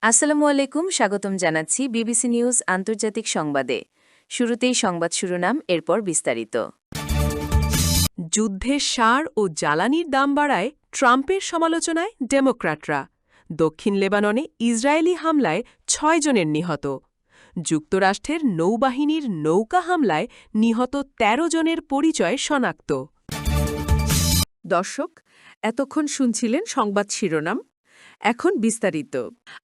আসসালামু আলাইকুম, স্বাগতম জানাচ্ছি বিবিসি নিউজ আন্তর্জাতিক সংবাদে। শুরুতেই সংবাদ শিরোনাম, এরপর বিস্তারিত। যুদ্ধের সার ও জ্বালানির দাম বাড়ায় ট্রাম্পের সমালোচনায় ডেমোক্র্যাটরা। দক্ষিণ লেবাননে ইসরায়েলি হামলায় ৬ জনের নিহত। যুক্তরাষ্ট্রের নৌবাহিনীর নৌকা হামলায় নিহত ১৩ জনের পরিচয় শনাক্ত। দর্শক, এতক্ষণ শুনছিলেন সংবাদ শিরোনাম। এখন বিস্তারিত।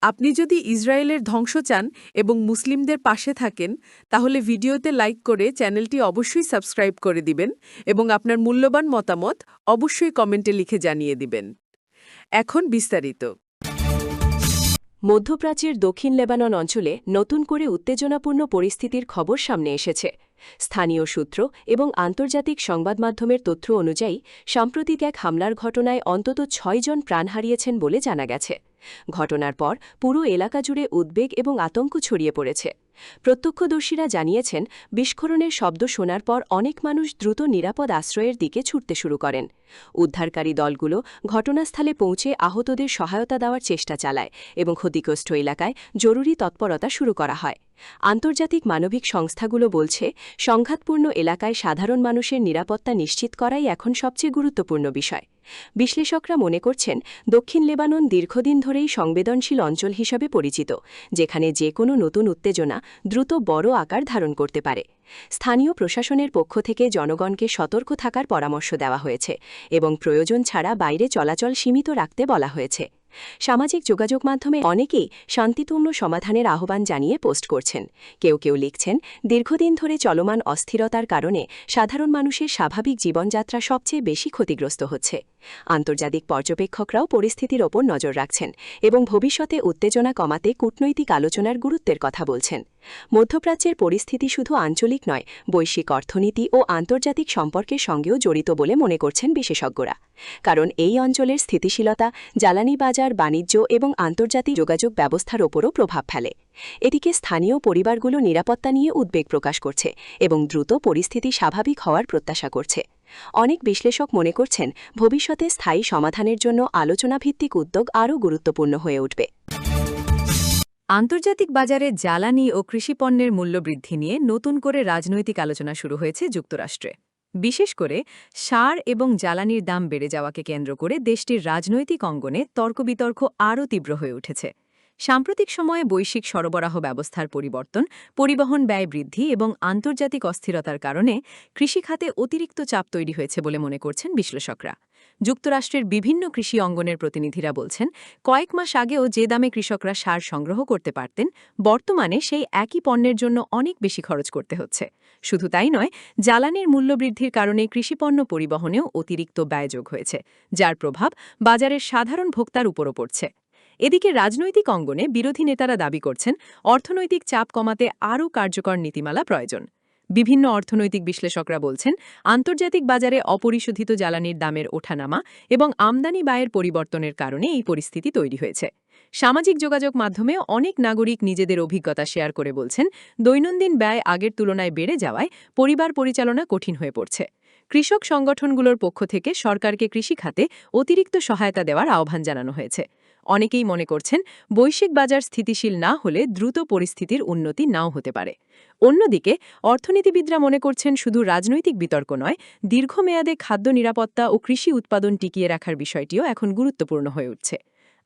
আপনি যদি ইসরায়েলের ধ্বংস চান এবং মুসলিমদের পাশে থাকেন, তাহলে ভিডিওতে লাইক করে চ্যানেলটি অবশ্যই সাবস্ক্রাইব করে দিবেন এবং আপনার মূল্যবান মতামত অবশ্যই কমেন্টে লিখে জানিয়ে দিবেন। এখন বিস্তারিত। মধ্যপ্রাচ্যের দক্ষিণ লেবানন অঞ্চলে নতুন করে উত্তেজনাপূর্ণ পরিস্থিতির খবর সামনে এসেছে। স্থানীয় সূত্র এবং আন্তর্জাতিক সংবাদমাধ্যমের তথ্য অনুযায়ী সাম্প্রতিক এক হামলার ঘটনায় অন্তত ৬ জন প্রাণ হারিয়েছেন বলে জানা গেছে। ঘটনার পর পুরো এলাকা জুড়ে উদ্বেগ এবং আতঙ্ক ছড়িয়ে পড়েছে। প্রত্যক্ষদর্শীরা জানিয়েছেন, বিস্ফোরণের শব্দ শোনার পর অনেক মানুষ দ্রুত নিরাপদ আশ্রয়ের দিকে ছুটতে শুরু করেন। উদ্ধারকারী দলগুলো ঘটনাস্থলে পৌঁছে আহতদের সহায়তা দেওয়ার চেষ্টা চালায় এবং ক্ষতিগ্রস্ত এলাকায় জরুরি তৎপরতা শুরু করা হয়। আন্তর্জাতিক মানবিক সংস্থাগুলো বলছে, সংঘাতপূর্ণ এলাকায় সাধারণ মানুষের নিরাপত্তা নিশ্চিত করাই এখন সবচেয়ে গুরুত্বপূর্ণ বিষয়। বিশ্লেষকরা মনে করছেন, দক্ষিণ লেবানন দীর্ঘদিন ধরেই সংবেদনশীল অঞ্চল হিসাবে পরিচিত, যেখানে যে কোনো নতুন উত্তেজনা দ্রুত বড় আকার ধারণ করতে পারে। স্থানীয় প্রশাসনের পক্ষ থেকে জনগণকে সতর্ক থাকার পরামর্শ দেওয়া হয়েছে এবং প্রয়োজন ছাড়া বাইরে চলাচল সীমিত রাখতে বলা হয়েছে। সামাজিক যোগাযোগ মাধ্যমে অনেকেই শান্তিপূর্ণ সমাধানের আহ্বান জানিয়ে পোস্ট করছেন। কেউ কেউ লিখছেন, দীর্ঘদিন ধরে চলমান অস্থিরতার কারণে সাধারণ মানুষের স্বাভাবিক জীবনযাত্রা সবচেয়ে বেশি ক্ষতিগ্রস্ত হচ্ছে। আন্তর্জাতিক পর্যবেক্ষকরাও পরিস্থিতির ওপর নজর রাখছেন এবং ভবিষ্যতে উত্তেজনা কমাতে কূটনৈতিক আলোচনার গুরুত্বের কথা বলছেন। মধ্যপ্রাচ্যের পরিস্থিতি শুধু আঞ্চলিক নয়, বৈশ্বিক অর্থনীতি ও আন্তর্জাতিক সম্পর্কের সঙ্গেও জড়িত বলে মনে করছেন বিশেষজ্ঞরা। কারণ এই অঞ্চলের স্থিতিশীলতা জ্বালানি বাজার, বাণিজ্য এবং আন্তর্জাতিক যোগাযোগ ব্যবস্থার ওপরও প্রভাব ফেলে। এদিকে স্থানীয় পরিবারগুলো নিরাপত্তা নিয়ে উদ্বেগ প্রকাশ করছে এবং দ্রুত পরিস্থিতি স্বাভাবিক হওয়ার প্রত্যাশা করছে। অনেক বিশ্লেষক মনে করছেন, ভবিষ্যতে স্থায়ী সমাধানের জন্য আলোচনাভিত্তিক উদ্যোগ আরও গুরুত্বপূর্ণ হয়ে উঠবে। আন্তর্জাতিক বাজারে জ্বালানি ও কৃষিপণ্যের মূল্যবৃদ্ধি নিয়ে নতুন করে রাজনৈতিক আলোচনা শুরু হয়েছে যুক্তরাষ্ট্রে। বিশেষ করে সার এবং জ্বালানির দাম বেড়ে যাওয়াকে কেন্দ্র করে দেশটির রাজনৈতিক অঙ্গনে তর্কবিতর্ক আরও তীব্র হয়ে উঠেছে। সাম্প্রতিক সময়ে বৈশ্বিক সরবরাহ ব্যবস্থার পরিবর্তন, পরিবহন ব্যয় বৃদ্ধি এবং আন্তর্জাতিক অস্থিরতার কারণে কৃষিখাতে অতিরিক্ত চাপ তৈরি হয়েছে বলে মনে করছেন বিশ্লেষকরা। যুক্তরাষ্ট্রের বিভিন্ন কৃষি অঙ্গনের প্রতিনিধিরা বলছেন, কয়েক মাস আগেও যে দামে কৃষকরা সার সংগ্রহ করতে পারতেন, বর্তমানে সেই একই পণ্যের জন্য অনেক বেশি খরচ করতে হচ্ছে। শুধু তাই নয়, জ্বালানির মূল্যবৃদ্ধির কারণে কৃষিপণ্য পরিবহনেও অতিরিক্ত ব্যয় যোগ হয়েছে, যার প্রভাব বাজারের সাধারণ ভোক্তার উপরও পড়ছে। এদিকে রাজনৈতিক অঙ্গনে বিরোধী নেতারা দাবি করছেন, অর্থনৈতিক চাপ কমাতে আরও কার্যকর নীতিমালা প্রয়োজন। বিভিন্ন অর্থনৈতিক বিশ্লেষকরা বলছেন, আন্তর্জাতিক বাজারে অপরিশোধিত জ্বালানির দামের ওঠানামা এবং আমদানি ব্যয়ের পরিবর্তনের কারণে এই পরিস্থিতি তৈরি হয়েছে। সামাজিক যোগাযোগ মাধ্যমে অনেক নাগরিক নিজেদের অভিজ্ঞতা শেয়ার করে বলছেন, দৈনন্দিন ব্যয় আগের তুলনায় বেড়ে যাওয়ায় পরিবার পরিচালনা কঠিন হয়ে পড়ছে। কৃষক সংগঠনগুলোর পক্ষ থেকে সরকারকে কৃষিখাতে অতিরিক্ত সহায়তা দেওয়ার আহ্বান জানানো হয়েছে। অনেকেই মনে করছেন, বৈশ্বিক বাজার স্থিতিশীল না হলে দ্রুত পরিস্থিতির উন্নতি নাও হতে পারে। অন্যদিকে অর্থনীতিবিদরা মনে করছেন, শুধু রাজনৈতিক বিতর্ক নয়, দীর্ঘমেয়াদে খাদ্য নিরাপত্তা ও কৃষি উৎপাদন টিকিয়ে রাখার বিষয়টিও এখন গুরুত্বপূর্ণ হয়ে উঠছে।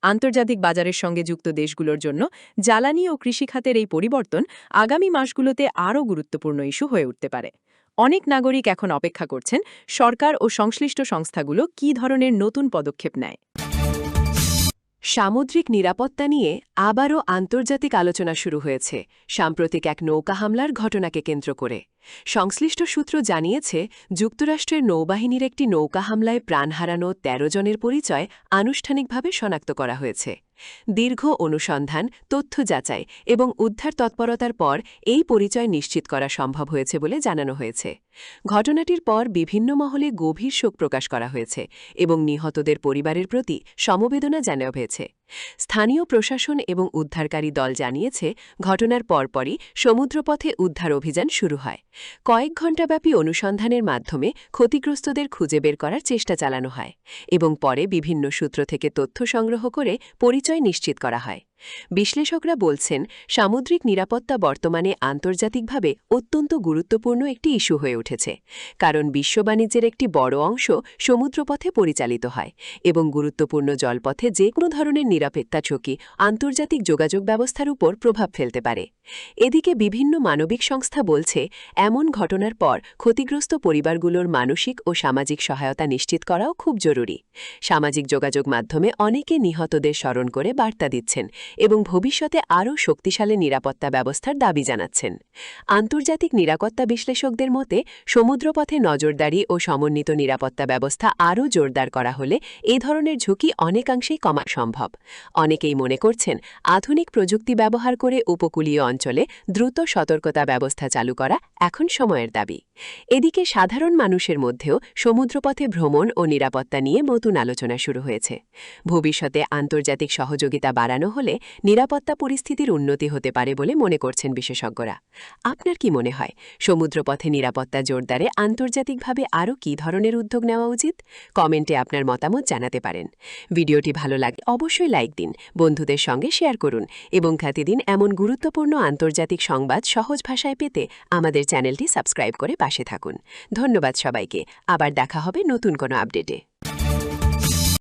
আন্তর্জাতিক বাজারের সঙ্গে যুক্ত দেশগুলোর জন্য জ্বালানি ও কৃষিখাতের এই পরিবর্তন আগামী মাসগুলোতে আরও গুরুত্বপূর্ণ ইস্যু হয়ে উঠতে পারে। অনেক নাগরিক এখন অপেক্ষা করছেন, সরকার ও সংশ্লিষ্ট সংস্থাগুলো কী ধরনের নতুন পদক্ষেপ নেয়। সামুদ্রিক নিরাপত্তা নিয়ে আবারও আন্তর্জাতিক আলোচনা শুরু হয়েছে, সাম্প্রতিক এক নৌকা হামলার ঘটনাকে কেন্দ্র করে। সংশ্লিষ্ট সূত্র জানিয়েছে, যুক্তরাষ্ট্রের নৌবাহিনীর একটি নৌকা হামলায় প্রাণ হারানো ১৩ জনের পরিচয় আনুষ্ঠানিকভাবে শনাক্ত করা হয়েছে। দীর্ঘ অনুসন্ধান, তথ্য যাচাই এবং উদ্ধার তৎপরতার পর এই পরিচয় নিশ্চিত করা সম্ভব হয়েছে বলে জানানো হয়েছে। ঘটনাটির পর বিভিন্ন মহলে গভীর শোক প্রকাশ করা হয়েছে এবং নিহতদের পরিবারের প্রতি সমবেদনা জানানো হয়েছে। স্থানীয় প্রশাসন এবং উদ্ধারকারী দল জানিয়েছে, ঘটনার পরপরই সমুদ্রপথে উদ্ধার অভিযান শুরু হয়। কয়েক ঘণ্টাব্যাপী অনুসন্ধানের মাধ্যমে ক্ষতিগ্রস্তদের খুঁজে বের করার চেষ্টা চালানো হয় এবং পরে বিভিন্ন সূত্র থেকে তথ্য সংগ্রহ করে পরিচয় নিশ্চিত করা হয়। বিশ্লেষকরা বলছেন, সামুদ্রিক নিরাপত্তা বর্তমানে আন্তর্জাতিকভাবে অত্যন্ত গুরুত্বপূর্ণ একটি ইস্যু হয়ে উঠেছে, কারণ বিশ্ব বাণিজ্যের একটি বড় অংশ সমুদ্রপথে পরিচালিত হয় এবং গুরুত্বপূর্ণ জলপথে যে কোনো ধরনের নিরাপত্তা ঝুঁকি আন্তর্জাতিক যোগাযোগ ব্যবস্থার উপর প্রভাব ফেলতে পারে। এদিকে বিভিন্ন মানবিক সংস্থা বলছে, এমন ঘটনার পর ক্ষতিগ্রস্ত পরিবারগুলোর মানসিক ও সামাজিক সহায়তা নিশ্চিত করাও খুব জরুরি। সামাজিক যোগাযোগ মাধ্যমে অনেকে নিহতদের স্মরণ করে বার্তা দিচ্ছেন এবং ভবিষ্যতে আরও শক্তিশালী নিরাপত্তা ব্যবস্থার দাবি জানাচ্ছেন। আন্তর্জাতিক নিরাপত্তা বিশ্লেষকদের মতে, সমুদ্রপথে নজরদারি ও সমন্বিত নিরাপত্তা ব্যবস্থা আরও জোরদার করা হলে এ ধরনের ঝুঁকি অনেকাংশেই কমা সম্ভব। অনেকেই মনে করছেন, আধুনিক প্রযুক্তি ব্যবহার করে উপকূলীয় অঞ্চলে দ্রুত সতর্কতা ব্যবস্থা চালু করা এখন সময়ের দাবি। এদিকে সাধারণ মানুষের মধ্যেও সমুদ্রপথে ভ্রমণ ও নিরাপত্তা নিয়ে নতুন আলোচনা শুরু হয়েছে। ভবিষ্যতে আন্তর্জাতিক সহযোগিতা বাড়ানো হলে নিরাপত্তা পরিস্থিতির উন্নতি হতে পারে বলে মনে করছেন বিশেষজ্ঞরা। আপনার কি মনে হয়, সমুদ্রপথে নিরাপত্তা জোরদারে আন্তর্জাতিকভাবে আরও কী ধরনের উদ্যোগ নেওয়া উচিত? কমেন্টে আপনার মতামত জানাতে পারেন। ভিডিওটি ভালো লাগলে অবশ্যই লাইক দিন, বন্ধুদের সঙ্গে শেয়ার করুন এবং প্রতিদিন এমন গুরুত্বপূর্ণ আন্তর্জাতিক সংবাদ সহজ ভাষায় পেতে আমাদের চ্যানেলটি সাবস্ক্রাইব করে পাশে থাকুন। ধন্যবাদ সবাইকে। আবার দেখা হবে নতুন কোনো আপডেটে।